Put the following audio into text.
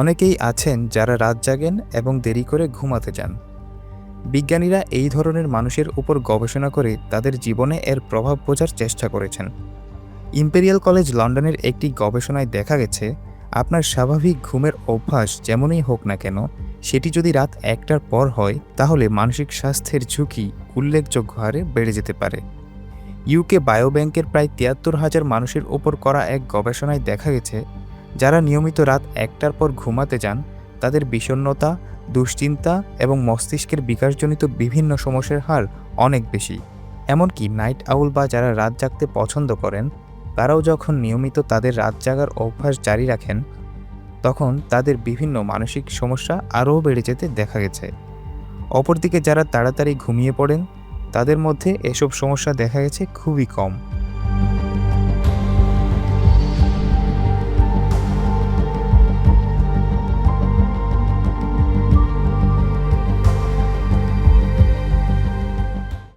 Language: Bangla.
অনেকেই আছেন যারা রাত জাগেন এবং দেরি করে ঘুমাতে যান। বিজ্ঞানীরা এই ধরনের মানুষের উপর গবেষণা করে তাদের জীবনে এর প্রভাব বোঝার চেষ্টা করেছেন। ইম্পেরিয়াল কলেজ লন্ডনের একটি গবেষণায় দেখা গেছে, আপনার স্বাভাবিক ঘুমের অভ্যাস যেমনই হোক না কেন, সেটি যদি রাত ১টার পর হয় তাহলে মানসিক স্বাস্থ্যের ঝুঁকি উল্লেখযোগ্য হারে বেড়ে যেতে পারে। ইউকে বায়োব্যাংকের প্রায় ৭৩,০০০ মানুষের উপর করা এক গবেষণায় দেখা গেছে, যারা নিয়মিত রাত ১টার পর ঘুমাতে যান তাদের বিষণ্ণতা, দুশ্চিন্তা এবং মস্তিষ্কের বিকাশজনিত বিভিন্ন সমস্যার হার অনেক বেশি। এমনকি নাইট আউল বা যারা রাত জাগতে পছন্দ করেন, তারাও যখন নিয়মিত তাদের রাত জাগার অভ্যাস জারি রাখেন, তখন তাদের বিভিন্ন মানসিক সমস্যা আরও বেড়ে যেতে দেখা গেছে। অপরদিকে যারা তাড়াতাড়ি ঘুমিয়ে পড়েন, তাদের মধ্যে এসব সমস্যা দেখা গেছে খুবই কম।